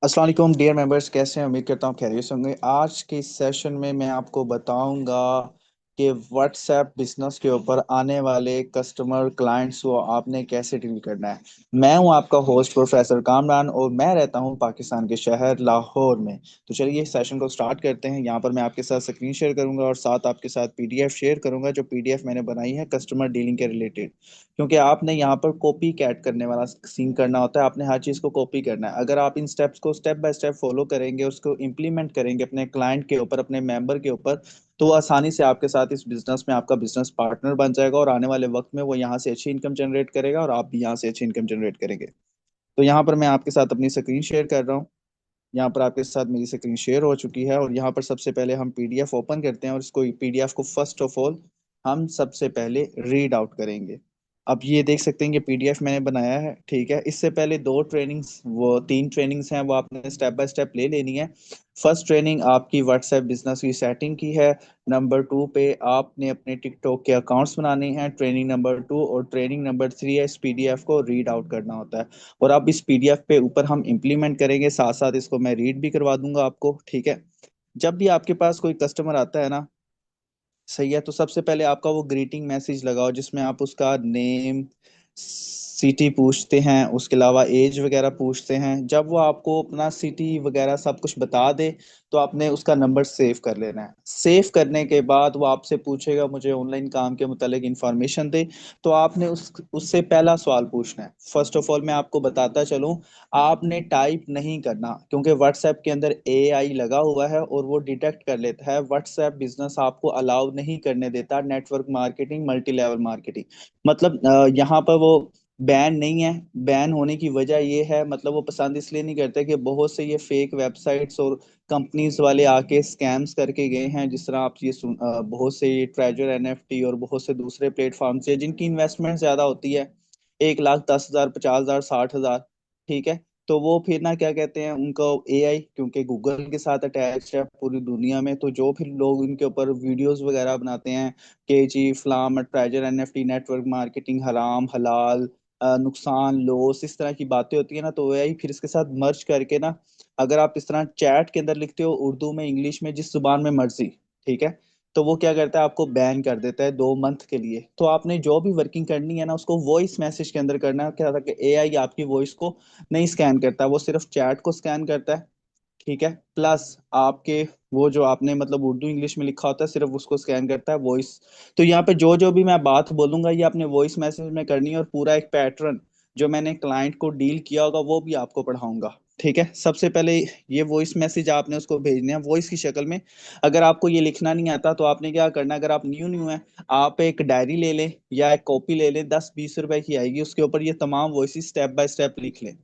अस्सलाम वालेकुम dear members, कैसे हैं? उम्मीद करता हूँ खैरियत से होंगे। आज के इस सेशन में मैं आपको बताऊंगा कि व्हाट्सएप बिजनेस के ऊपर आने वाले कस्टमर क्लाइंट्स को आपने कैसे डील करना है। मैं हूं आपका होस्ट प्रोफेसर कामरान और मैं रहता हूं पाकिस्तान के शहर लाहौर में। तो चलिए इस सेशन को स्टार्ट करते हैं। यहाँ पर मैं आपके साथ स्क्रीन शेयर करूंगा और साथ आपके साथ पीडीएफ शेयर करूंगा, जो पीडीएफ मैंने बनाई है कस्टमर डीलिंग के रिलेटेड। क्योंकि आपने यहाँ पर कॉपी कैट करने वाला सीन करना होता है, आपने हर चीज़ को कॉपी करना है। अगर आप इन स्टेप्स को स्टेप बाय स्टेप फॉलो करेंगे, उसको इम्प्लीमेंट करेंगे अपने क्लाइंट के ऊपर, अपने मेंबर के ऊपर, तो वो आसानी से आपके साथ इस बिजनेस में आपका बिजनेस पार्टनर बन जाएगा और आने वाले वक्त में वो यहाँ से अच्छी इनकम जनरेट करेगा और आप भी यहाँ से अच्छी इनकम जनरेट करेंगे। तो यहाँ पर मैं आपके साथ अपनी स्क्रीन शेयर कर रहा हूँ। यहाँ पर आपके साथ मेरी स्क्रीन शेयर हो चुकी है और यहाँ पर सबसे पहले हम पीडीएफ ओपन करते हैं और इसको पीडीएफ को फर्स्ट ऑफ ऑल हम सबसे पहले रीड आउट करेंगे। अब ये देख सकते हैं कि पीडीएफ मैंने बनाया है, ठीक है। इससे पहले दो ट्रेनिंग्स, वो तीन ट्रेनिंग्स हैं, वो आपने स्टेप बाय स्टेप ले लेनी है। फर्स्ट ट्रेनिंग आपकी व्हाट्सएप बिजनेस की सेटिंग की है। नंबर टू पे आपने अपने टिकटॉक के अकाउंट्स बनाने हैं, ट्रेनिंग नंबर टू। और ट्रेनिंग नंबर थ्री है इस पीडीएफ को रीड आउट करना होता है। और अब इस पीडीएफ पे ऊपर हम इम्प्लीमेंट करेंगे, साथ साथ इसको मैं रीड भी करवा दूंगा आपको, ठीक है। जब भी आपके पास कोई कस्टमर आता है ना, सही है, तो सबसे पहले आपका वो ग्रीटिंग मैसेज लगाओ जिसमें आप उसका नेम, सिटी पूछते हैं, उसके अलावा एज वगैरह पूछते हैं। जब वो आपको अपना सिटी वगैरह सब कुछ बता दे तो आपने उसका नंबर सेव कर लेना है। सेव करने के बाद वो आपसे पूछेगा मुझे ऑनलाइन काम के मुतालिक इंफॉर्मेशन दे। तो आपने उससे पहला सवाल पूछना है। फर्स्ट ऑफ ऑल मैं आपको बताता चलूं, आपने टाइप नहीं करना, क्योंकि व्हाट्सएप के अंदर एआई लगा हुआ है और वो डिटेक्ट कर लेता है। व्हाट्सएप बिजनेस आपको अलाउ नहीं करने देता network marketing, multi level marketing. मतलब यहाँ पर वो बैन नहीं है। बैन होने की वजह ये है, मतलब वो पसंद इसलिए नहीं करते कि बहुत से ये फेक वेबसाइट्स और कंपनीज वाले आके स्कैम्स करके गए हैं। जिस तरह आप ये बहुत से ये ट्रेजर एनएफटी और बहुत से दूसरे प्लेटफॉर्म्स है जिनकी इन्वेस्टमेंट ज्यादा होती है, 1,10,000, 50,000, 60,000, ठीक है। तो वो फिर ना क्या कहते हैं उनको, एआई क्योंकि गूगल के साथ अटैच है पूरी दुनिया में, तो जो फिर लोग इनके ऊपर वीडियोस वगैरह बनाते हैं के जी फ्लाम ट्रेजर एनएफटी नेटवर्क मार्केटिंग हराम हलाल, नुकसान लॉस, इस तरह की बातें होती है ना, तो एआई फिर इसके साथ मर्ज करके ना, अगर आप इस तरह चैट के अंदर लिखते हो उर्दू में, इंग्लिश में, जिस जुबान में मर्जी, ठीक है, तो वो क्या करता है आपको बैन कर देता है 2 मंथ के लिए। तो आपने जो भी वर्किंग करनी है ना उसको वॉइस मैसेज के अंदर करना है। क्या था कि एआई आपकी वॉइस को नहीं स्कैन करता, वो सिर्फ चैट को स्कैन करता है, ठीक है। प्लस आपके वो जो आपने मतलब उर्दू इंग्लिश में लिखा होता है सिर्फ उसको स्कैन करता है वॉइस। तो यहाँ पे जो जो भी मैं बात बोलूंगा ये आपने वॉइस मैसेज में करनी है और पूरा एक पैटर्न जो मैंने क्लाइंट को डील किया होगा वो भी आपको पढ़ाऊंगा, ठीक है। सबसे पहले ये वॉइस मैसेज आपने उसको भेजने हैं वॉइस की शक्ल में। अगर आपको ये लिखना नहीं आता तो आपने क्या करना है, अगर आप न्यू न्यू है, आप एक डायरी ले लें या एक कॉपी ले लें, 10-20 रुपए की आएगी, उसके ऊपर ये तमाम वॉइस स्टेप बाय स्टेप लिख लें।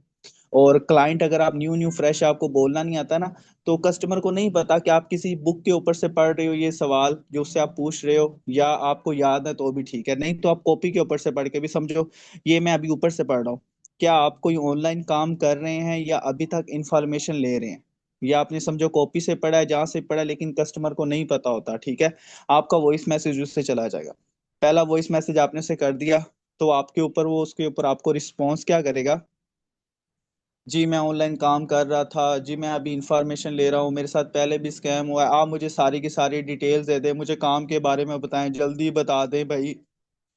और क्लाइंट, अगर आप न्यू न्यू फ्रेश, आपको बोलना नहीं आता ना, तो कस्टमर को नहीं पता कि आप किसी बुक के ऊपर से पढ़ रहे हो ये सवाल जो उससे आप पूछ रहे हो, या आपको याद है तो भी ठीक है, नहीं तो आप कॉपी के ऊपर से पढ़ के भी समझो ये मैं अभी ऊपर से पढ़ रहा हूँ। क्या आप कोई ऑनलाइन काम कर रहे हैं या अभी तक इंफॉर्मेशन ले रहे हैं? या आपने समझो कॉपी से पढ़ा है, जहां से पढ़ा है, लेकिन कस्टमर को नहीं पता होता, ठीक है। आपका वॉइस मैसेज उससे चला जाएगा। पहला वॉइस मैसेज आपने से कर दिया, तो आपके ऊपर वो, उसके ऊपर आपको रिस्पॉन्स क्या करेगा, जी मैं ऑनलाइन काम कर रहा था, जी मैं अभी इंफॉर्मेशन ले रहा हूँ, मेरे साथ पहले भी स्कैम हुआ है, आप मुझे सारी की सारी डिटेल्स दे दें, मुझे काम के बारे में बताएं, जल्दी बता दें भाई,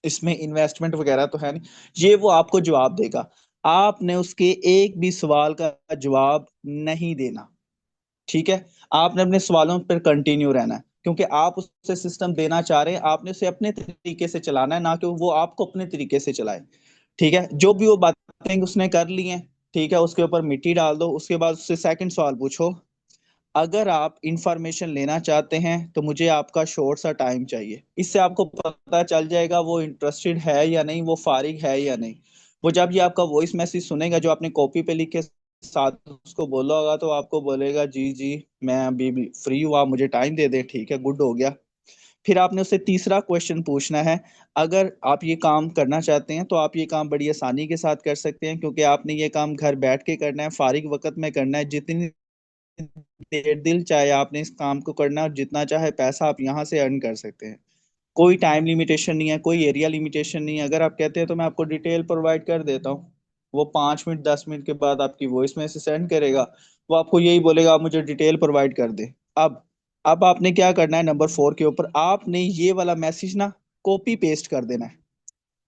इसमें इन्वेस्टमेंट वगैरह तो है नहीं। ये वो आपको जवाब देगा। आपने उसके एक भी सवाल का जवाब नहीं देना, ठीक है। आपने अपने सवालों पर कंटिन्यू रहना है, क्योंकि आप उससे सिस्टम देना चाह रहे हैं, आपने उसे अपने तरीके से चलाना है, ना कि वो आपको अपने तरीके से चलाए, ठीक है। जो भी वो बातें उसने कर ली हैं, ठीक है, उसके ऊपर मिट्टी डाल दो। उसके बाद उससे सेकंड सवाल पूछो, अगर आप इंफॉर्मेशन लेना चाहते हैं तो मुझे आपका शॉर्ट सा टाइम चाहिए। इससे आपको पता चल जाएगा वो इंटरेस्टेड है या नहीं, वो फारिग है या नहीं। वो जब ये आपका वॉइस मैसेज सुनेगा जो आपने कॉपी पे लिख के साथ उसको बोला होगा, तो आपको बोलेगा जी जी मैं अभी भी फ्री हुआ, मुझे टाइम दे दे, ठीक है, गुड हो गया। फिर आपने उससे तीसरा क्वेश्चन पूछना है, अगर आप ये काम करना चाहते हैं तो आप ये काम बड़ी आसानी के साथ कर सकते हैं, क्योंकि आपने ये काम घर बैठ के करना है, फारिग वक्त में करना है, जितनी देर दिल चाहे आपने इस काम को करना है और जितना चाहे पैसा आप यहाँ से अर्न कर सकते हैं। कोई टाइम लिमिटेशन नहीं है, कोई एरिया लिमिटेशन नहीं है। अगर आप कहते हैं तो मैं आपको डिटेल प्रोवाइड कर देता हूँ, वो 5 मिनट 10 मिनट के बाद आपकी वॉइस में से सेंड करेगा। वो आपको यही बोलेगा आप मुझे डिटेल प्रोवाइड कर दे। अब अब आपने क्या करना है, नंबर 4 के ऊपर आपने ये वाला मैसेज ना कॉपी पेस्ट कर देना है।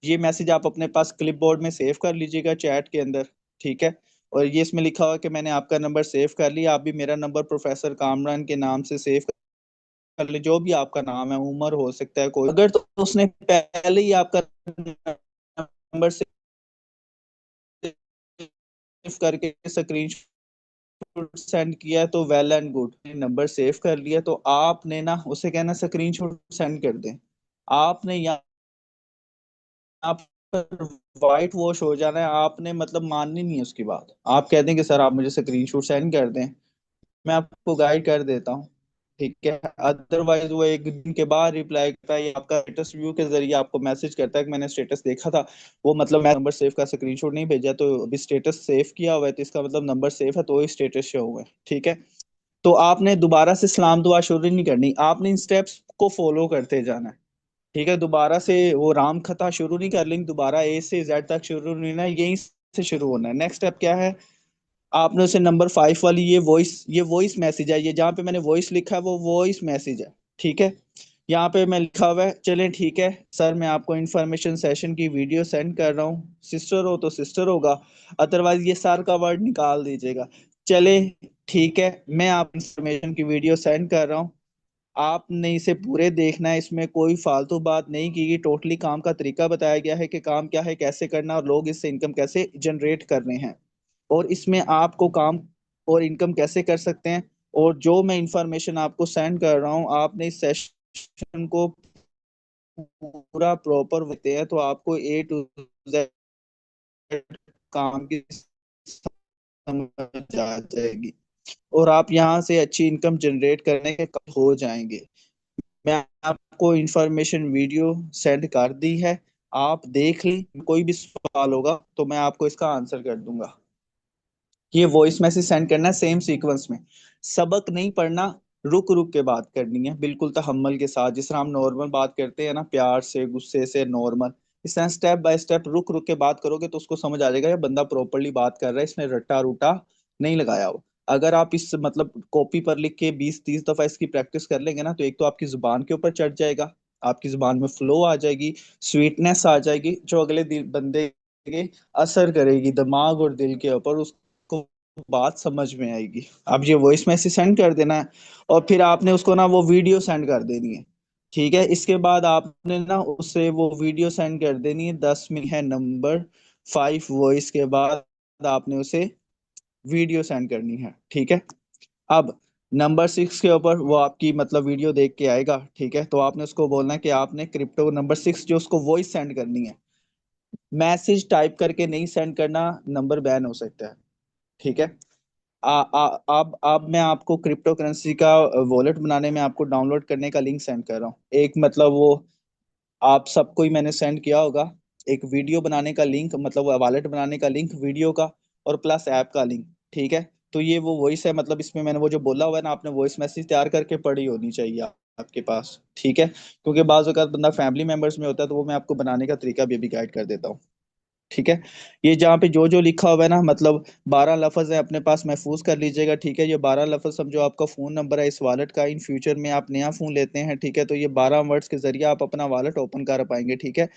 ये मैसेज आप अपने पास क्लिपबोर्ड में सेव कर लीजिएगा चैट के अंदर, ठीक है। और ये इसमें लिखा हुआ कि मैंने आपका नंबर सेव कर लिया, आप भी मेरा नंबर प्रोफेसर कामरान के नाम से सेव कर ले, जो भी आपका नाम है, उमर हो सकता है कोई, अगर तो उसने पहले ही आपका नंबर सेव करके स्क्रीनशॉट सेंड किया है तो well and good, number save कर लिया तो आपने ना उसे कहना स्क्रीनशॉट सेंड कर दें। आपने यहाँ पर वाइट वॉश हो जाना है, आपने मतलब माननी नहीं है उसकी बात। आप कहते हैं कि सर आप मुझे स्क्रीनशॉट सेंड कर दें, मैं आपको गाइड कर देता हूँ, ठीक है। अदरवाइज वो एक दिन के बाद रिप्लाई करता है या आपका स्टेटस व्यू के जरिए आपको मैसेज करता है कि मैंने स्टेटस देखा था, वो मतलब मैं नंबर सेव का स्क्रीनशॉट नहीं भेजा, तो अभी स्टेटस सेव किया हुआ है तो इसका मतलब नंबर सेव है तो ही स्टेटस शो हुआ है, ठीक है। तो आपने दोबारा से सलाम दुआ शुरू नहीं करनी, आपने इन स्टेप्स को फॉलो करते जाना है, ठीक है। दोबारा से वो राम कथा शुरू नहीं कर लेंगे, दोबारा ए से जेड तक शुरू नहीं होना है, यहीं से शुरू होना है। नेक्स्ट स्टेप क्या है, आपने उसे नंबर 5 वाली ये वॉइस मैसेज है, ये जहाँ पे मैंने वॉइस लिखा है वो वॉइस मैसेज है, ठीक है। यहाँ पे मैं लिखा हुआ है, चलें ठीक है सर मैं आपको इंफॉर्मेशन सेशन की वीडियो सेंड कर रहा हूँ, सिस्टर हो तो सिस्टर होगा, अदरवाइज ये सर का वर्ड निकाल दीजिएगा। चले ठीक है, मैं आप इंफॉर्मेशन की वीडियो सेंड कर रहा हूँ, आपने इसे पूरे देखना है, इसमें कोई फालतू बात नहीं की गई, टोटली काम का तरीका बताया गया है कि काम क्या है, कैसे करना और लोग इससे इनकम कैसे जनरेट करने हैं, और इसमें आपको काम और इनकम कैसे कर सकते हैं। और जो मैं इंफॉर्मेशन आपको सेंड कर रहा हूँ, आपने इस सेशन को पूरा प्रॉपर होते हैं तो आपको A to Z काम की समझ आ जाएगी और आप यहाँ से अच्छी इनकम जनरेट करने के हो जाएंगे। मैं आपको इंफॉर्मेशन वीडियो सेंड कर दी है, आप देख ली, कोई भी सवाल होगा तो मैं आपको इसका आंसर कर दूंगा। ये वॉइस मैसेज सेंड करना है सेम सीक्वेंस में, सबक नहीं पढ़ना, रुक रुक के बात करनी है बिल्कुल तहम्मुल के साथ, जिस तरह हम नॉर्मल बात करते हैं ना, प्यार से गुस्से से नॉर्मल, इस तरह स्टेप बाय स्टेप रुक रुक के बात करोगे तो उसको समझ आ जाएगा ये बंदा प्रॉपरली बात कर रहा है, इसने रट्टा रूटा नहीं लगाया हो। अगर आप इस मतलब कॉपी पर लिख के 20-30 दफा इसकी प्रैक्टिस कर लेंगे ना, तो एक तो आपकी जुबान के ऊपर चढ़ जाएगा, आपकी जुबान में फ्लो आ जाएगी, स्वीटनेस आ जाएगी, जो अगले बंदे के असर करेगी दिमाग और दिल के ऊपर, उसको बात समझ में आएगी। आप ये वॉइस मैसेज सेंड कर देना है और फिर आपने उसको ना वो वीडियो सेंड कर देनी है, ठीक है। इसके बाद आपने ना उससे वो वीडियो सेंड कर देनी है, 10 में है नंबर 5 वॉइस के बाद आपने उसे वीडियो सेंड करनी है, ठीक है। अब नंबर 6 के ऊपर वो आपकी मतलब वीडियो देख के आएगा, ठीक है, तो आपने उसको बोलना है कि आपने क्रिप्टो नंबर 6 जो उसको वॉइस सेंड करनी है, मैसेज टाइप करके नहीं सेंड करना, नंबर बैन हो सकता है, ठीक है। अब मैं आपको क्रिप्टो करेंसी का वॉलेट बनाने में आपको डाउनलोड करने का लिंक सेंड कर रहा हूँ, एक मतलब वो आप सबको ही मैंने सेंड किया होगा, एक वीडियो बनाने का लिंक मतलब वॉलेट बनाने का लिंक वीडियो का, और प्लस ऐप का लिंक, ठीक है। तो ये वो वॉइस है, मतलब इसमें मैंने वो जो बोला हुआ है ना, आपने वॉइस मैसेज तैयार करके पड़ी होनी चाहिए आपके पास, ठीक है, क्योंकि बाज़ अगर बंदा फैमिली मेंबर्स में होता है तो वो मैं आपको बनाने का तरीका भी अभी गाइड कर देता हूँ, ठीक है। ये जहाँ पे जो जो लिखा हुआ है ना, मतलब 12 लफ्ज है, अपने पास महफूज कर लीजिएगा, ठीक है। ये 12 लफ्ज समझो आपका फोन नंबर है इस वॉलेट का, इन फ्यूचर में आप नया फोन लेते हैं, ठीक है, तो ये 12 वर्ड्स के जरिए आप अपना वॉलेट ओपन कर पाएंगे, ठीक है।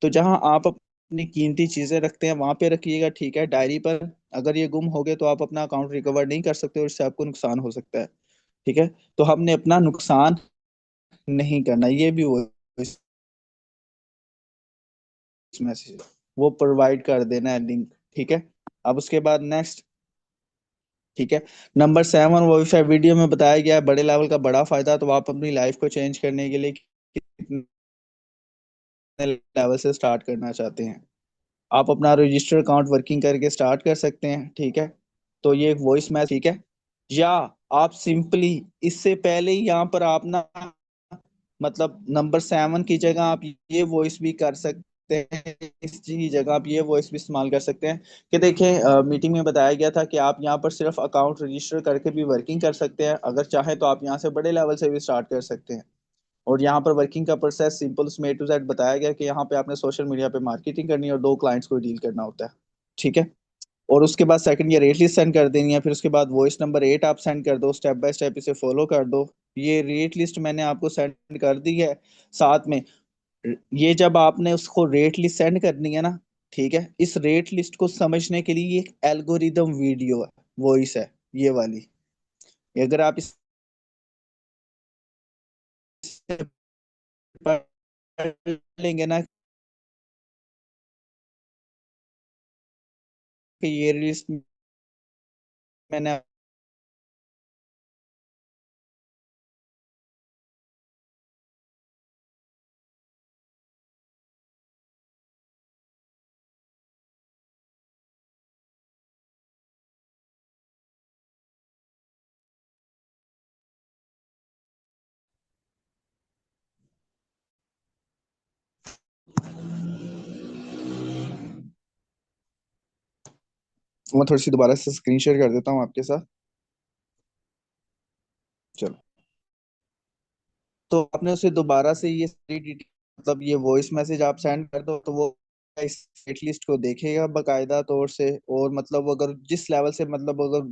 तो जहाँ आप अपनी कीमती चीजें रखते हैं वहां पे रखिएगा, ठीक है, डायरी पर। अगर ये गुम हो गए तो आप अपना अकाउंट रिकवर नहीं कर सकते और इससे आपको नुकसान हो सकता है, ठीक है। तो हमने अपना नुकसान नहीं करना, ये भी वो मैसेज वो प्रोवाइड कर देना है लिंक, ठीक है। अब उसके बाद नेक्स्ट, ठीक है, नंबर 7 वाईफाई, वीडियो में बताया गया है बड़े लेवल का बड़ा फायदा, तो आप अपनी लाइफ को चेंज करने के लिए कितने लेवल से स्टार्ट करना चाहते हैं, आप अपना रजिस्टर अकाउंट वर्किंग करके स्टार्ट कर सकते हैं, ठीक है। तो ये एक वॉइस मैसेज, ठीक है। या आप सिंपली इससे पहले ही यहाँ पर आप ना मतलब नंबर 7 की जगह आप ये वॉइस भी कर सकते हैं, इसकी जगह आप ये वॉइस भी इस्तेमाल कर सकते हैं कि देखें मीटिंग में बताया गया था कि आप यहाँ पर सिर्फ अकाउंट रजिस्टर करके भी वर्किंग कर सकते हैं, अगर चाहे तो आप यहाँ से बड़े लेवल से भी स्टार्ट कर सकते हैं। और यहाँ पर वर्किंग का प्रोसेस सिंपल उसमें A to Z बताया गया कि यहाँ पे आपने सोशल मीडिया पे मार्केटिंग करनी है और 2 क्लाइंट्स को डील करना होता है, ठीक है। और उसके बाद सेकंड ये रेट लिस्ट सेंड कर देनी है। फिर उसके बाद वॉइस नंबर 8 आप सेंड कर दो, स्टेप बाय स्टेप इसे फॉलो कर दो। ये रेट लिस्ट मैंने आपको सेंड कर दी है। साथ में ये जब आपने उसको रेट लिस्ट सेंड करनी है ना, ठीक है, इस रेट लिस्ट को समझने के लिए ये एक एल्गोरिदम वीडियो है, वॉइस है ये वाली। अगर आप इससे पढ़ लेंगे ना कि ये लिस्ट मैंने मैं थोड़ी सी दोबारा से स्क्रीन शेयर कर देता हूँ आपके साथ। चलो, तो आपने उसे दोबारा से ये सारी डिटेल, मतलब ये वॉइस मैसेज आप सेंड कर दो, तो वो इस हिट लिस्ट को देखेगा बकायदा तौर से। और मतलब अगर जिस लेवल से, मतलब अगर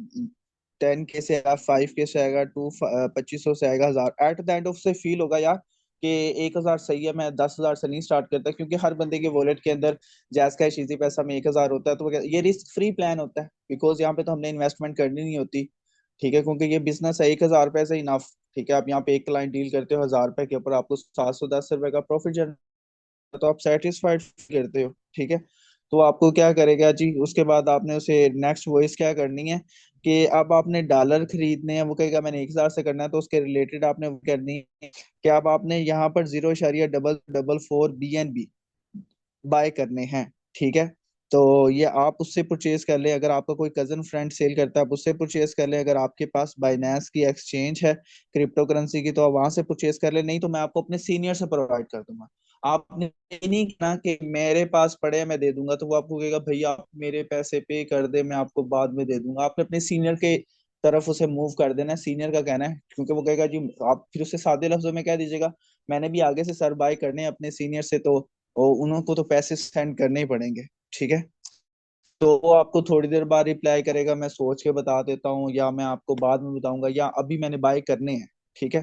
10K से या 5K से आएगा, 2500 से आएगा, 1000, एट द एंड ऑफ से फील होगा यार कि 1000 सही है, मैं 10,000 से नहीं स्टार्ट करता, क्योंकि हर बंदे के वॉलेट के अंदर जैस कैश इजी पैसा में 1000 होता है। तो ये रिस्क फ्री प्लान होता है, बिकॉज यहाँ पे तो हमने इन्वेस्टमेंट करनी नहीं होती। ठीक है, क्योंकि ये बिजनेस है, 1000 रुपए से इनफ। ठीक है, आप यहाँ पे एक क्लाइंट डील करते हो 1000 रुपए के ऊपर, आपको 710 रुपए का प्रॉफिट जनरेट, तो आप सेटिस्फाइड करते हो। ठीक है, तो आपको क्या करेगा जी, उसके बाद आपने उसे नेक्स्ट वॉइस क्या करनी है कि अब आपने डॉलर खरीदने हैं, वो कहेगा मैंने 1000 से करना है, तो उसके रिलेटेड आपने वो करनी है कि अब आपने यहाँ पर 0.444 BNB बाय करने हैं। ठीक है, तो ये आप उससे परचेज कर ले, अगर आपका कोई कजन फ्रेंड सेल करता है आप उससे परचेज कर ले, अगर आपके पास बाइनेंस की एक्सचेंज है क्रिप्टो करेंसी की, तो आप वहां से परचेज कर ले, नहीं तो मैं आपको अपने सीनियर से प्रोवाइड कर दूंगा। आपने ये नहीं कहना कि मेरे पास पड़े हैं मैं दे दूंगा, तो वो आपको कहेगा भैया आप मेरे पैसे पे कर दे, मैं आपको बाद में दे दूंगा। आपने अपने सीनियर के तरफ उसे मूव कर देना है, सीनियर का कहना है, क्योंकि वो कहेगा जी, आप फिर उससे सादे लफ्जों में कह दीजिएगा मैंने भी आगे से सर बाय करने हैं अपने सीनियर से, तो और उनको तो पैसे सेंड करने ही पड़ेंगे। ठीक है, तो वो आपको थोड़ी देर बाद रिप्लाई करेगा मैं सोच के बता देता हूँ, या मैं आपको बाद में बताऊंगा, या अभी मैंने बाय करने हैं। ठीक है,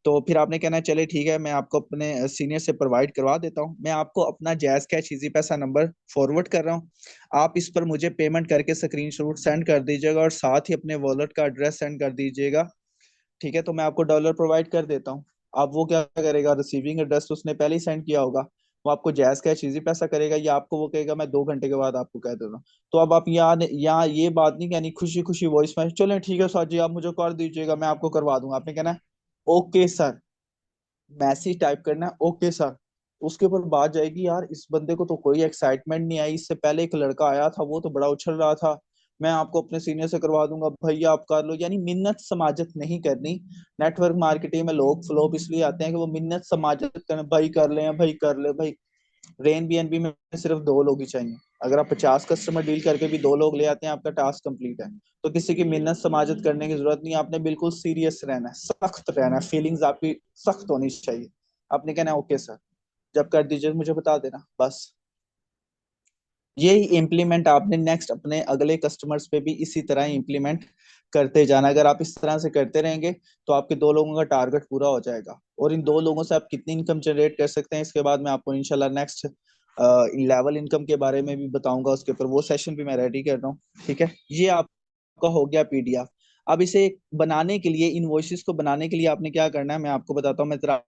तो फिर आपने कहना है चले ठीक है, मैं आपको अपने सीनियर से प्रोवाइड करवा देता हूँ, मैं आपको अपना जैज कैश इजी पैसा नंबर फॉरवर्ड कर रहा हूँ, आप इस पर मुझे पेमेंट करके स्क्रीनशॉट सेंड कर दीजिएगा, और साथ ही अपने वॉलेट का एड्रेस सेंड कर दीजिएगा। ठीक है, तो मैं आपको डॉलर प्रोवाइड कर देता हूँ। अब वो क्या करेगा, रिसीविंग एड्रेस तो उसने पहले ही सेंड किया होगा, वो आपको जैज कैश इजी पैसा करेगा, या आपको वो कहेगा मैं 2 घंटे के बाद आपको कह दे रहा हूँ। तो अब आप यहाँ ये बात नहीं कहनी खुशी खुशी वॉइस में, चलें ठीक है सर जी आप मुझे कर दीजिएगा मैं आपको करवा दूंगा। आपने कहना है ओके सर, मैसेज टाइप करना है ओके सर। उसके ऊपर बात जाएगी यार इस बंदे को तो कोई एक्साइटमेंट नहीं आई, इससे पहले एक लड़का आया था वो तो बड़ा उछल रहा था, मैं आपको अपने सीनियर से करवा दूंगा भैया आप कर लो, यानी मिन्नत समाजत नहीं करनी। नेटवर्क मार्केटिंग में लोग फ्लोप इसलिए आते हैं कि वो मिन्नत समाजत करें, भाई कर ले भाई कर ले भाई। रेन बीएनबी में सिर्फ 2 लोग ही चाहिए, अगर आप 50 कस्टमर डील करके भी 2 लोग ले आते हैं आपका टास्क कंप्लीट है। तो किसी की मिन्नत समाजत करने की जरूरत नहीं, आपने बिल्कुल सीरियस रहना है, सख्त रहना है, फीलिंग्स आपकी सख्त होनी चाहिए। आपने कहना है ओके सर, जब कर दीजिए मुझे बता देना बस। यही इम्प्लीमेंट आपने नेक्स्ट अपने अगले कस्टमर्स पे भी इसी तरह इम्प्लीमेंट करते जाना। अगर आप इस तरह से करते रहेंगे तो आपके 2 लोगों का टारगेट पूरा हो जाएगा, और इन 2 लोगों से आप कितनी इनकम जनरेट कर सकते हैं इसके बाद मैं आपको इंशाल्लाह नेक्स्ट लेवल इनकम के बारे में भी बताऊंगा, उसके ऊपर वो सेशन भी मैं रेडी कर रहा हूँ। ठीक है, ये आपका हो गया पीडीएफ। अब इसे बनाने के लिए, इनवॉइसेस को बनाने के लिए आपने क्या करना है मैं आपको बताता हूँ। मैं जरा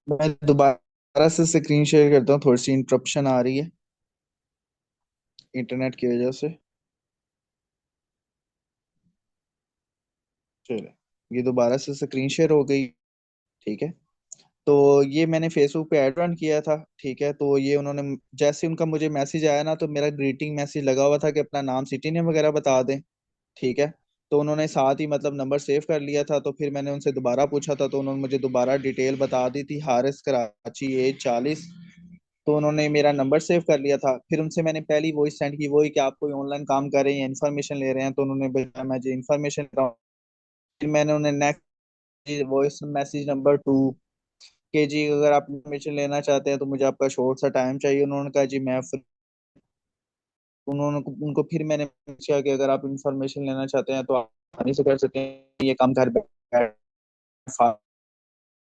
मैं दोबारा से स्क्रीन शेयर करता हूँ, थोड़ी सी इंटरप्शन आ रही है इंटरनेट की वजह से। चलो, ये दोबारा से स्क्रीन शेयर हो गई। ठीक है। तो ये मैंने फेसबुक पे ऐड रन किया था। ठीक है, तो ये उन्होंने जैसे उनका मुझे मैसेज आया ना, तो मेरा ग्रीटिंग मैसेज लगा हुआ था कि अपना नाम सिटी नेम वगैरह बता दें। ठीक है। तो उन्होंने साथ ही मतलब नंबर सेव कर लिया था, तो फिर मैंने उनसे दोबारा पूछा था, तो उन्होंने मुझे दोबारा डिटेल बता दी थी, हारिस कराची, एज 40। तो उन्होंने मेरा नंबर सेव कर लिया था। फिर उनसे मैंने पहली वॉइस सेंड की, वही कि आप कोई ऑनलाइन काम कर रहे हैं, इन्फॉर्मेशन ले रहे हैं, तो उन्होंने बताया मैं जी इन्फॉर्मेशन ले रहा हूँ। फिर मैंने उन्हें नेक्स्ट वॉइस मैसेज नंबर 2 के जी, अगर आप इन्फॉर्मेशन लेना चाहते हैं तो मुझे आपका शॉर्ट सा टाइम चाहिए। उन्होंने कहा जी मैं उन्होंने उनको फिर मैंने पूछा कि अगर आप इंफॉर्मेशन लेना चाहते हैं तो आप आसानी से कर सकते हैं, ये काम घर बैठ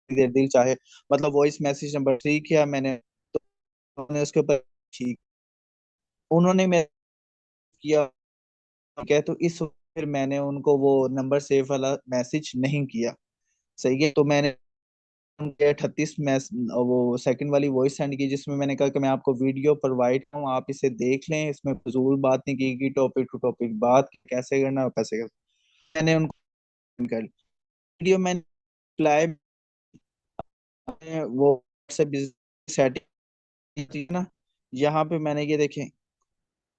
देर दिल चाहे। मतलब वॉइस मैसेज नंबर 3 किया मैंने, तो उन्होंने उसके ऊपर ठीक, उन्होंने मैं किया। ठीक है, तो इस फिर मैंने उनको वो नंबर सेव वाला मैसेज नहीं किया। सही है, तो मैंने 38 मैस वो सेकंड वाली वॉइस सेंड की, जिसमें मैंने कहा कि मैं आपको वीडियो प्रोवाइड करूँ, आप इसे देख लें, इसमें फजूल बात नहीं की गई, टॉपिक टू टॉपिक बात कैसे करना है कैसे करना। मैंने उनको send कर वीडियो मैंने अप्लाई वो से बिजनेस सेटिंग थी ना, यहाँ पे मैंने ये देखें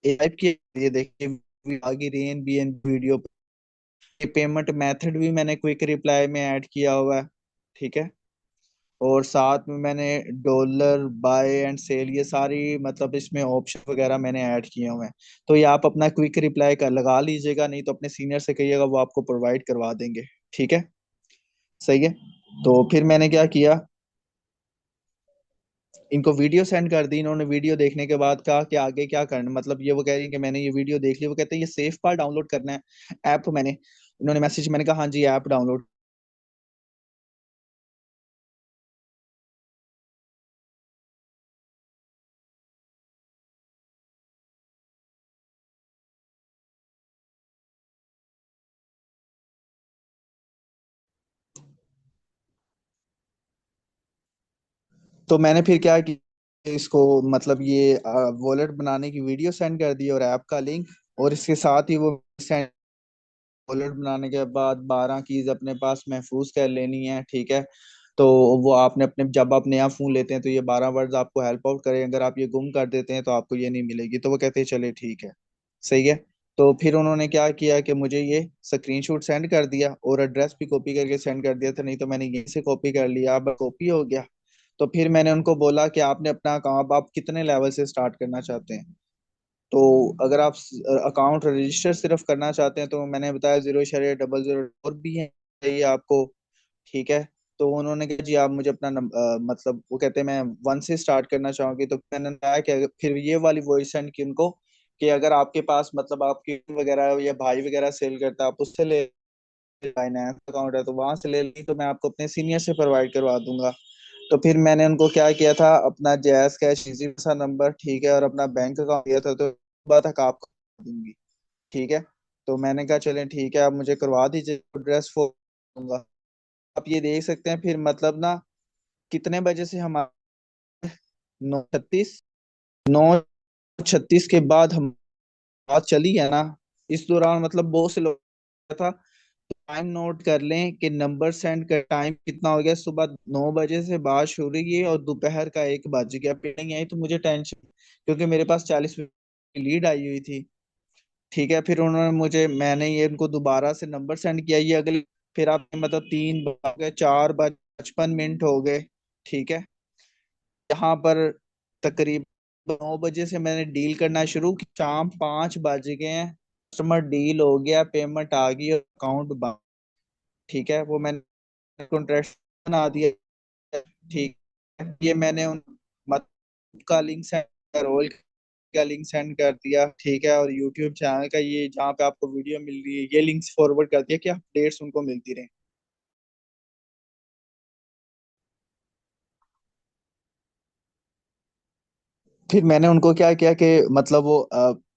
टाइप किया, ये देखिए आगे रेन बी एन वीडियो पे पेमेंट मेथड भी मैंने क्विक रिप्लाई में ऐड किया हुआ है। ठीक है। और साथ में मैंने डॉलर बाय एंड सेल ये सारी मतलब इसमें ऑप्शन वगैरह मैंने ऐड किए हुए हैं। तो ये आप अपना क्विक रिप्लाई का लगा लीजिएगा, नहीं तो अपने सीनियर से कहिएगा, वो आपको प्रोवाइड करवा देंगे। ठीक है। सही है। तो फिर मैंने क्या किया, इनको वीडियो सेंड कर दी। इन्होंने वीडियो देखने के बाद कहा कि आगे क्या करना, मतलब ये वो कह रही है कि मैंने ये वीडियो देख ली, वो कहते हैं ये सेफ पार्ट डाउनलोड करना है ऐप। मैंने उन्होंने मैसेज, मैंने कहा हाँ जी ऐप डाउनलोड। तो मैंने फिर क्या कि इसको मतलब ये वॉलेट बनाने की वीडियो सेंड कर दी और ऐप का लिंक, और इसके साथ ही वो सेंड, वॉलेट बनाने के बाद 12 कीज अपने पास महफूज कर लेनी है। ठीक है। तो वो आपने अपने जब आप नया फोन लेते हैं तो ये 12 वर्ड्स आपको हेल्प आउट करें, अगर आप ये गुम कर देते हैं तो आपको ये नहीं मिलेगी। तो वो कहते हैं चले ठीक है। सही है। तो फिर उन्होंने क्या किया कि मुझे ये स्क्रीनशॉट सेंड कर दिया और एड्रेस भी कॉपी करके सेंड कर दिया था, नहीं तो मैंने यहीं से कॉपी कर लिया, अब कॉपी हो गया। तो फिर मैंने उनको बोला कि आपने अपना अकाउंट आप कितने लेवल से स्टार्ट करना चाहते हैं। तो अगर आप अकाउंट रजिस्टर सिर्फ करना चाहते हैं तो मैंने बताया 0.00 और भी है चाहिए आपको। ठीक है। तो उन्होंने कहा जी आप मुझे अपना मतलब वो कहते हैं मैं 1 से स्टार्ट करना चाहूंगी। तो मैंने बताया कि फिर ये वाली वॉइस सेंड की उनको कि अगर आपके पास मतलब आपकी वगैरह या भाई वगैरह सेल करता है, आप उससे ले, फाइनेंस अकाउंट है तो वहां से ले ली, तो मैं आपको अपने सीनियर से प्रोवाइड करवा दूंगा। तो फिर मैंने उनको क्या किया था, अपना जैस कैश इजी सा नंबर, ठीक है, और अपना बैंक अकाउंट दिया था, तो बात तक आपको दूंगी। ठीक है। तो मैंने कहा चलें ठीक है, आप मुझे करवा दीजिए, ड्रेस फॉर दूंगा। आप ये देख सकते हैं फिर मतलब ना कितने बजे से हम 9:36, 9:36 के बाद हम बात चली है ना, इस दौरान मतलब बहुत से लोग था। टाइम नोट कर लें कि नंबर सेंड का टाइम कितना हो गया, सुबह 9 बजे से बात शुरू हुई है और दोपहर का 1 बज गया, पे नहीं आई तो मुझे टेंशन, क्योंकि मेरे पास 40 की लीड आई हुई थी। ठीक है। फिर उन्होंने मुझे, मैंने ये इनको दोबारा से नंबर सेंड किया, ये अगले, फिर आप मतलब 3 बज गए, 4 बज 55 मिनट हो गए। ठीक है। यहाँ पर तकरीबन 9 बजे से मैंने डील करना शुरू की, शाम 5 बज गए हैं, कस्टमर डील हो गया, पेमेंट आ गई और अकाउंट बंद। ठीक है, वो मैंने कॉन्ट्रैक्ट बना दिया। ठीक है, ये मैंने उन मत का लिंक सेंड, रोल का लिंक सेंड कर दिया। ठीक है, और यूट्यूब चैनल का ये जहाँ पे आपको वीडियो मिल रही है ये लिंक्स फॉरवर्ड कर दिया कि अपडेट्स उनको मिलती रहे। फिर मैंने उनको क्या किया कि मतलब वो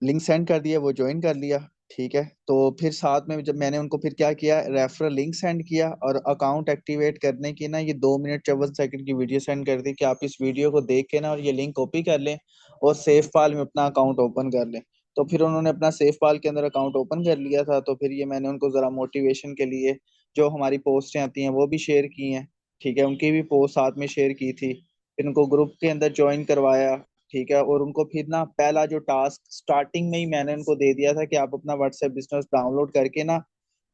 लिंक सेंड कर दिया, वो ज्वाइन कर लिया। ठीक है, तो फिर साथ में जब मैंने उनको फिर क्या किया, रेफरल लिंक सेंड किया और अकाउंट एक्टिवेट करने की ना ये 2 मिनट 54 सेकंड की वीडियो सेंड कर दी कि आप इस वीडियो को देख के ना और ये लिंक कॉपी कर लें और सेफ पाल में अपना अकाउंट ओपन कर लें। तो फिर उन्होंने अपना सेफ पाल के अंदर अकाउंट ओपन कर लिया था। तो फिर ये मैंने उनको जरा मोटिवेशन के लिए जो हमारी पोस्टें आती हैं वो भी शेयर की हैं। ठीक है, उनकी भी पोस्ट साथ में शेयर की थी। फिर उनको ग्रुप के अंदर ज्वाइन करवाया। ठीक है, और उनको फिर ना पहला जो टास्क स्टार्टिंग में ही मैंने उनको दे दिया था कि आप अपना व्हाट्सएप बिजनेस डाउनलोड करके ना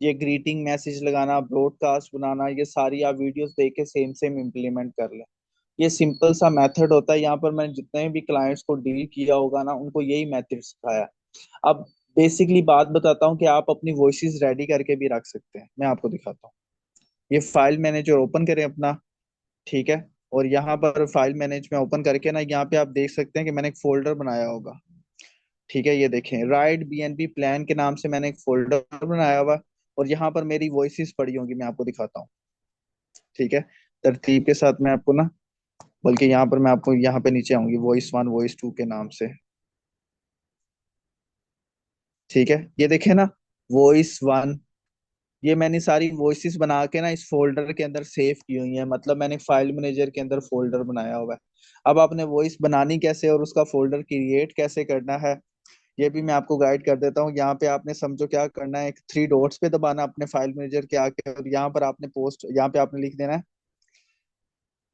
ये ग्रीटिंग मैसेज लगाना, ब्रॉडकास्ट बनाना, ये सारी आप वीडियोस देख के सेम सेम इम्प्लीमेंट कर लें। ये सिंपल सा मेथड होता है। यहाँ पर मैंने जितने भी क्लाइंट्स को डील किया होगा ना उनको यही मेथड सिखाया। अब बेसिकली बात बताता हूँ कि आप अपनी वॉइसेस रेडी करके भी रख सकते हैं। मैं आपको दिखाता हूँ। ये फाइल मैनेजर ओपन करें अपना। ठीक है, और यहाँ पर फाइल मैनेज में ओपन करके ना यहाँ पे आप देख सकते हैं कि मैंने एक फोल्डर बनाया होगा। ठीक है, ये देखें, राइट बीएनबी प्लान के नाम से मैंने एक फोल्डर बनाया हुआ। और यहाँ पर मेरी वॉइसेस पड़ी होंगी, मैं आपको दिखाता हूँ। ठीक है, तरतीब के साथ मैं आपको ना, बल्कि यहाँ पर मैं आपको यहाँ पे नीचे आऊंगी वॉइस 1 वॉइस 2 के नाम से। ठीक है, ये देखें ना, वॉइस 1। ये मैंने सारी वॉइसेस बना के ना इस फोल्डर के अंदर सेव की हुई है, मतलब मैंने फाइल मैनेजर के अंदर फोल्डर बनाया हुआ है। अब आपने वॉइस बनानी कैसे और उसका फोल्डर क्रिएट कैसे करना है ये भी मैं आपको गाइड कर देता हूँ। यहाँ पे आपने समझो क्या करना है, एक 3 डॉट्स पे दबाना अपने फाइल मैनेजर के आके, और यहाँ पर आपने पोस्ट, यहाँ पे आपने लिख देना है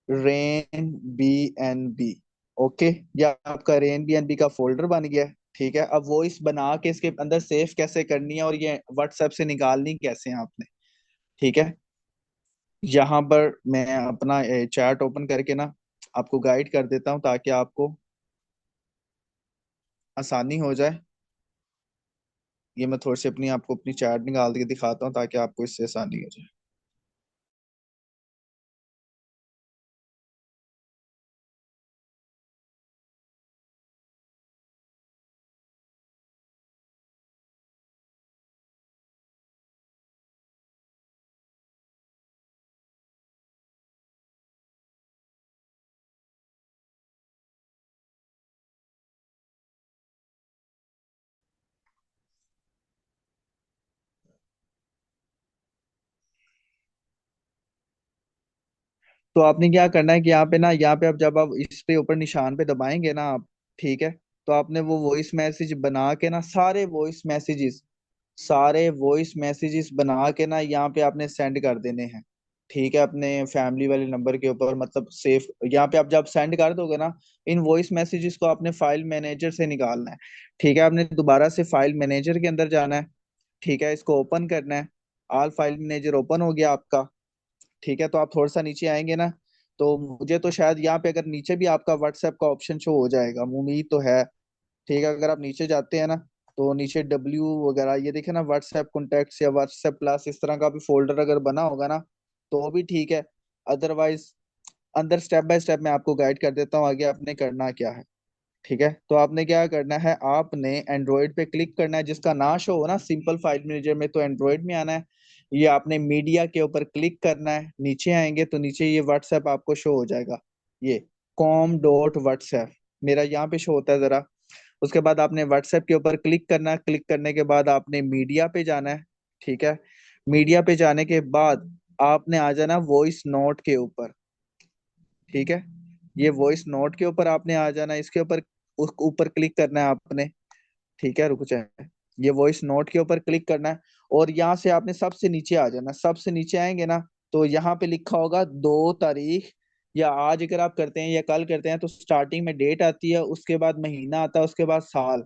rain B N B. Okay, या आपका रेन बी एन बी का फोल्डर बन गया है। ठीक है, अब वॉइस बना के इसके अंदर सेव कैसे करनी है और ये व्हाट्सएप से निकालनी कैसे है आपने। ठीक है, यहाँ पर मैं अपना चैट ओपन करके ना आपको गाइड कर देता हूँ ताकि आपको आसानी हो जाए। ये मैं थोड़ी सी अपनी आपको अपनी चैट निकाल के दिखाता हूँ ताकि आपको इससे आसानी हो जाए। तो आपने क्या करना है कि यहाँ पे ना, यहाँ पे आप जब आप इस पे ऊपर निशान पे दबाएंगे ना आप, ठीक है, तो आपने वो वॉइस मैसेज बना के ना सारे वॉइस मैसेजेस बना के ना यहाँ पे आपने सेंड कर देने हैं। ठीक है, अपने फैमिली वाले नंबर के ऊपर, मतलब सेफ। यहाँ पे आप जब सेंड कर दोगे ना इन वॉइस मैसेजेस को, आपने फाइल मैनेजर से निकालना है। ठीक है, आपने दोबारा से फाइल मैनेजर के अंदर जाना है। ठीक है, इसको ओपन करना है। ऑल फाइल मैनेजर ओपन हो गया आपका। ठीक है, तो आप थोड़ा सा नीचे आएंगे ना, तो मुझे तो शायद यहाँ पे अगर नीचे भी आपका व्हाट्सएप का ऑप्शन शो हो जाएगा, उम्मीद तो है। ठीक है, अगर आप नीचे जाते हैं ना तो नीचे डब्ल्यू वगैरह ये देखे ना, व्हाट्सएप कॉन्टेक्ट्स या व्हाट्सएप प्लस इस तरह का भी फोल्डर अगर बना होगा ना तो भी ठीक है। अदरवाइज अंदर स्टेप बाय स्टेप मैं आपको गाइड कर देता हूँ आगे आपने करना क्या है। ठीक है, तो आपने क्या करना है, आपने एंड्रॉइड पे क्लिक करना है, जिसका ना शो हो ना सिंपल फाइल मैनेजर में, तो एंड्रॉइड में आना है। ये आपने मीडिया के ऊपर क्लिक करना है, नीचे आएंगे तो नीचे ये व्हाट्सएप आपको शो हो जाएगा। ये com.whatsapp मेरा यहाँ पे शो होता है जरा। उसके बाद आपने व्हाट्सएप के ऊपर क्लिक करना है, क्लिक करने के बाद आपने मीडिया पे जाना है। ठीक है, मीडिया पे जाने के बाद आपने आ जाना वॉइस नोट के ऊपर। ठीक है, ये वॉइस नोट के ऊपर आपने आ जाना, इसके ऊपर ऊपर क्लिक करना है आपने। ठीक है, रुक जाए, ये वॉइस नोट के ऊपर क्लिक करना है और यहाँ से आपने सबसे नीचे आ जाना। सबसे नीचे आएंगे ना तो यहाँ पे लिखा होगा 2 तारीख, या आज अगर आप करते हैं या कल करते हैं तो स्टार्टिंग में डेट आती है, उसके बाद महीना आता है, उसके बाद साल।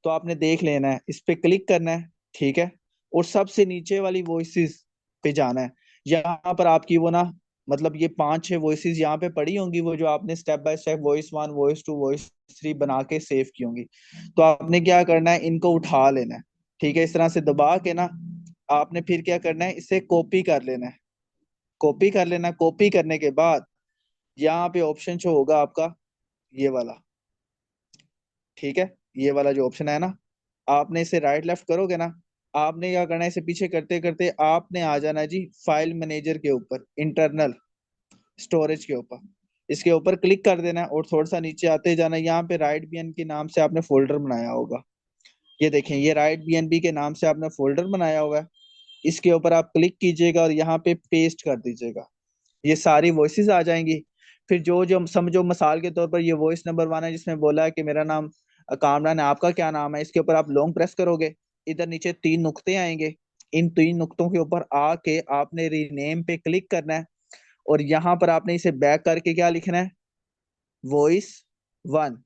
तो आपने देख लेना है, इस पे क्लिक करना है। ठीक है, और सबसे नीचे वाली वॉइसेस पे जाना है। यहाँ पर आपकी वो ना, मतलब ये 5 6 वॉइसेस यहाँ पे पड़ी होंगी, वो जो आपने step by step voice 1 voice 2 voice 3 बना के सेव की होंगी। तो आपने क्या करना है, इनको उठा लेना है। ठीक है, इस तरह से दबा के ना आपने फिर क्या करना है, इसे कॉपी कर लेना है। कॉपी कर लेना, कॉपी करने के बाद यहाँ पे ऑप्शन शो होगा आपका ये वाला। ठीक है, ये वाला जो ऑप्शन है ना, आपने इसे राइट लेफ्ट करोगे ना, आपने क्या करना है, इसे पीछे करते करते आपने आ जाना है जी फाइल मैनेजर के ऊपर, इंटरनल स्टोरेज के ऊपर। इसके ऊपर क्लिक कर देना है और थोड़ा सा नीचे आते जाना है। यहाँ पे राइट बीएन के नाम से आपने फोल्डर बनाया होगा। ये देखें, ये राइट बीएनबी के नाम से आपने फोल्डर बनाया हुआ है। इसके ऊपर आप क्लिक कीजिएगा और यहाँ पे पेस्ट कर दीजिएगा। ये सारी वॉइसेस आ जाएंगी। फिर जो जो समझो, मिसाल के तौर पर ये वॉइस नंबर 1 है जिसमें बोला है कि मेरा नाम कामरान है, आपका क्या नाम है। इसके ऊपर आप लॉन्ग प्रेस करोगे, इधर नीचे 3 नुक्ते आएंगे। इन 3 नुक्तों के ऊपर आके आपने रीनेम पे क्लिक करना है। और यहाँ पर आपने इसे बैक करके क्या लिखना है, वॉइस 1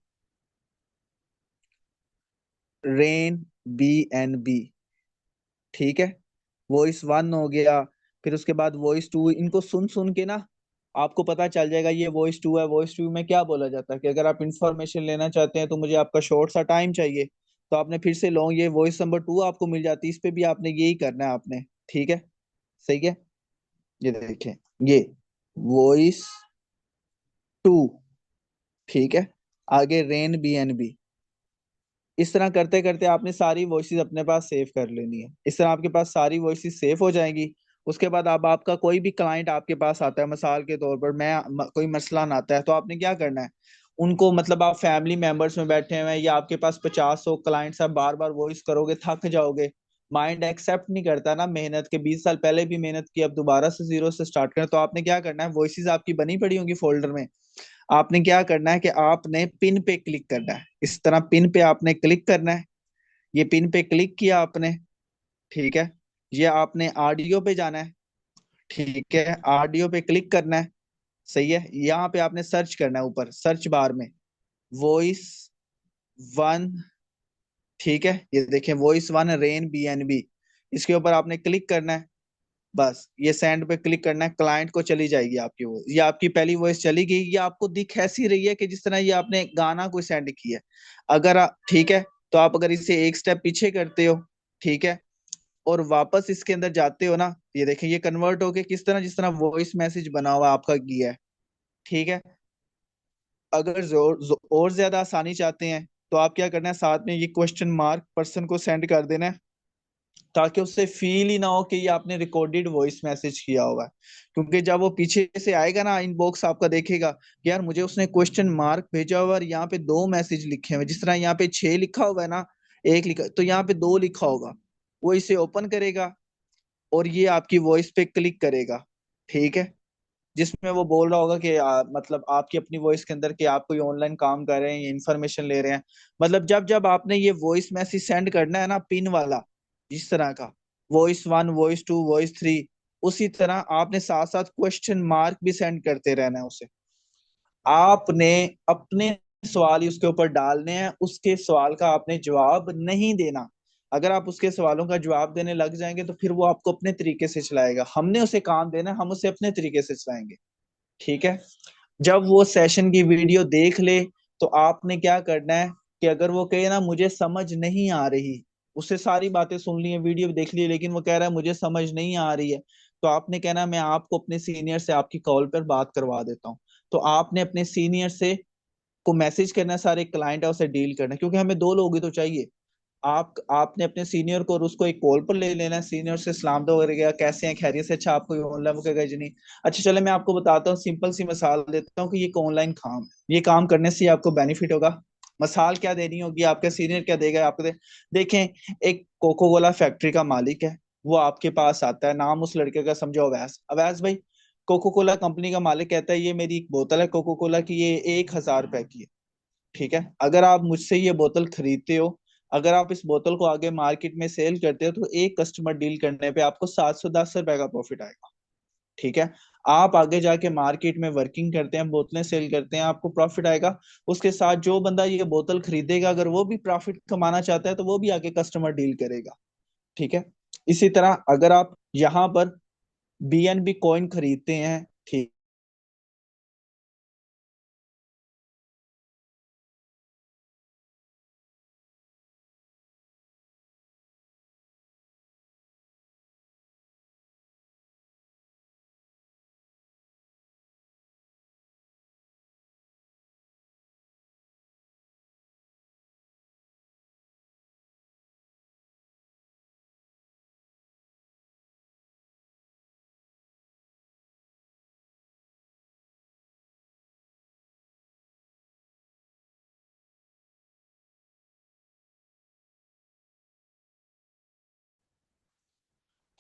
रेन BNB। ठीक है, वॉइस 1 हो गया। फिर उसके बाद वॉइस 2, इनको सुन सुन के ना आपको पता चल जाएगा ये वॉइस 2 है। वॉइस 2 में क्या बोला जाता है कि अगर आप इंफॉर्मेशन लेना चाहते हैं तो मुझे आपका शॉर्ट सा टाइम चाहिए, तो आपने फिर से लो, ये वॉइस नंबर 2 आपको मिल जाती है। इस पे भी आपने यही करना है आपने। ठीक है, सही है। ये देखें, ये वॉइस 2। ठीक है, आगे रेन BNB। इस तरह करते करते आपने सारी वॉइसेस अपने पास सेव कर लेनी है। इस तरह आपके पास सारी वॉइसेस सेव हो जाएंगी। उसके बाद अब आपका कोई भी क्लाइंट आपके पास आता है, मिसाल के तौर पर कोई मसला आता है, तो आपने क्या करना है, उनको मतलब आप फैमिली मेंबर्स में बैठे हुए हैं या आपके पास 50-100 क्लाइंट्स, आप बार बार वॉइस करोगे थक जाओगे। माइंड एक्सेप्ट नहीं करता ना मेहनत के, 20 साल पहले भी मेहनत की, अब दोबारा से जीरो से स्टार्ट करें। तो आपने क्या करना है, वॉइसेस आपकी बनी पड़ी होंगी फोल्डर में। आपने क्या करना है कि आपने पिन पे क्लिक करना है। इस तरह पिन पे आपने क्लिक करना है। ये पिन पे क्लिक किया आपने। ठीक है, ये आपने ऑडियो पे जाना है। ठीक है, ऑडियो पे क्लिक करना है। सही है, यहाँ पे आपने सर्च करना है ऊपर सर्च बार में, वॉइस 1। ठीक है, ये देखें, वॉइस 1 रेन BNB। इसके ऊपर आपने क्लिक करना है। बस ये सेंड पे क्लिक करना है, क्लाइंट को चली जाएगी आपकी वो, ये आपकी पहली वॉइस चली गई। ये आपको दिख ऐसी रही है कि जिस तरह ये आपने गाना कोई सेंड किया है। ठीक है, तो आप अगर इसे एक स्टेप पीछे करते हो, ठीक है, और वापस इसके अंदर जाते हो ना, ये देखें ये कन्वर्ट होके किस तरह, जिस तरह वॉइस मैसेज बना हुआ आपका किया है। ठीक है, अगर और ज्यादा आसानी चाहते हैं तो आप क्या करना है, साथ में ये क्वेश्चन मार्क पर्सन को सेंड कर देना है, ताकि उससे फील ही ना हो कि ये आपने रिकॉर्डेड वॉइस मैसेज किया होगा। क्योंकि जब वो पीछे से आएगा ना, इनबॉक्स आपका देखेगा कि यार मुझे उसने क्वेश्चन मार्क भेजा हुआ और यहाँ पे 2 मैसेज लिखे हुए हैं। जिस तरह यहाँ पे 6 लिखा हुआ है ना, एक लिखा तो यहाँ पे 2 लिखा होगा। वो इसे ओपन करेगा और ये आपकी वॉइस पे क्लिक करेगा। ठीक है, जिसमें वो बोल रहा होगा कि मतलब आपकी अपनी वॉइस के अंदर कि आप कोई ऑनलाइन काम कर रहे हैं या इन्फॉर्मेशन ले रहे हैं। मतलब जब जब आपने ये वॉइस मैसेज सेंड करना है ना, पिन वाला, जिस तरह का वॉइस 1 वॉइस 2 वॉइस 3, उसी तरह आपने साथ साथ क्वेश्चन मार्क भी सेंड करते रहना है उसे। आपने अपने सवाल ही उसके ऊपर डालने हैं, उसके सवाल का आपने जवाब नहीं देना। अगर आप उसके सवालों का जवाब देने लग जाएंगे तो फिर वो आपको अपने तरीके से चलाएगा। हमने उसे काम देना है, हम उसे अपने तरीके से चलाएंगे। ठीक है, जब वो सेशन की वीडियो देख ले तो आपने क्या करना है कि अगर वो कहे ना मुझे समझ नहीं आ रही, उससे सारी बातें सुन ली है, वीडियो देख ली है, लेकिन वो कह रहा है मुझे समझ नहीं आ रही है, तो आपने कहना मैं आपको अपने सीनियर से आपकी कॉल पर बात करवा देता हूँ। तो आपने अपने सीनियर से को मैसेज करना है, सारे क्लाइंट है उसे डील करना है, क्योंकि हमें 2 लोग ही तो चाहिए। आपने अपने सीनियर को और उसको एक कॉल पर ले लेना है। सीनियर से सलाम तो वगैरह कैसे हैं, खैरियत से, अच्छा आपको ऑनलाइन वो कहेगा जी नहीं। अच्छा चले मैं आपको बताता हूँ, सिंपल सी मिसाल देता हूँ कि ये ऑनलाइन काम है, ये काम करने से आपको बेनिफिट होगा। मिसाल क्या देनी होगी, आपके सीनियर क्या देगा आपको देखें, एक कोको कोला फैक्ट्री का मालिक है, वो आपके पास आता है, नाम उस लड़के का समझो अवैस, अवैस भाई, कोको कोला कंपनी का मालिक कहता है ये मेरी एक बोतल है कोको कोला की, ये 1,000 रुपए की है। ठीक है, अगर आप मुझसे ये बोतल खरीदते हो, अगर आप इस बोतल को आगे मार्केट में सेल करते हो, तो एक कस्टमर डील करने पे आपको 710 रुपए का प्रॉफिट आएगा। ठीक है, आप आगे जाके मार्केट में वर्किंग करते हैं, बोतलें सेल करते हैं, आपको प्रॉफिट आएगा। उसके साथ जो बंदा ये बोतल खरीदेगा, अगर वो भी प्रॉफिट कमाना चाहता है तो वो भी आगे कस्टमर डील करेगा। ठीक है, इसी तरह अगर आप यहाँ पर BNB कॉइन खरीदते हैं, ठीक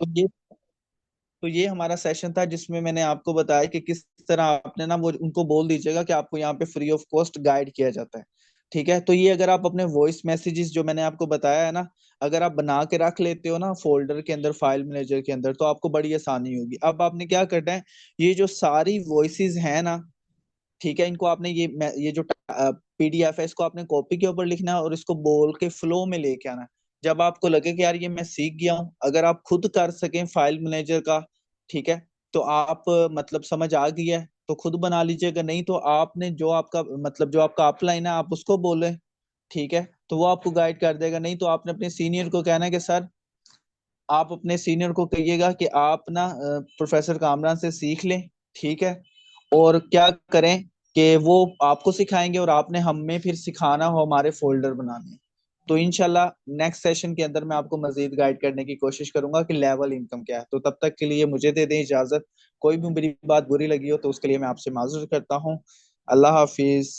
ये तो ये हमारा सेशन था जिसमें मैंने आपको बताया कि किस तरह आपने ना वो उनको बोल दीजिएगा कि आपको यहाँ पे फ्री ऑफ कॉस्ट गाइड किया जाता है। ठीक है, तो ये अगर आप अपने वॉइस मैसेजेस जो मैंने आपको बताया है ना, अगर आप बना के रख लेते हो ना फोल्डर के अंदर, फाइल मैनेजर के अंदर, तो आपको बड़ी आसानी होगी। अब आपने क्या करना है, ये जो सारी वॉइसेस हैं ना, ठीक है, इनको आपने ये जो पीडीएफ है इसको आपने कॉपी के ऊपर लिखना है और इसको बोल के फ्लो में लेके आना है। जब आपको लगे कि यार ये मैं सीख गया हूँ, अगर आप खुद कर सकें फाइल मैनेजर का, ठीक है, तो आप मतलब समझ आ गई है तो खुद बना लीजिएगा, नहीं तो आपने जो आपका मतलब जो आपका अपलाइन है आप उसको बोले, ठीक है, तो वो आपको गाइड कर देगा। नहीं तो आपने अपने सीनियर को कहना है कि सर, आप अपने सीनियर को कहिएगा कि आप ना प्रोफेसर कामरान से सीख लें, ठीक है, और क्या करें कि वो आपको सिखाएंगे और आपने हमें फिर सिखाना हो हमारे फोल्डर बनाने। तो इनशाला नेक्स्ट सेशन के अंदर मैं आपको मजीद गाइड करने की कोशिश करूंगा कि लेवल इनकम क्या है। तो तब तक के लिए मुझे दे दें इजाजत। कोई भी मेरी बात बुरी लगी हो तो उसके लिए मैं आपसे माजूर करता हूँ। अल्लाह हाफिज।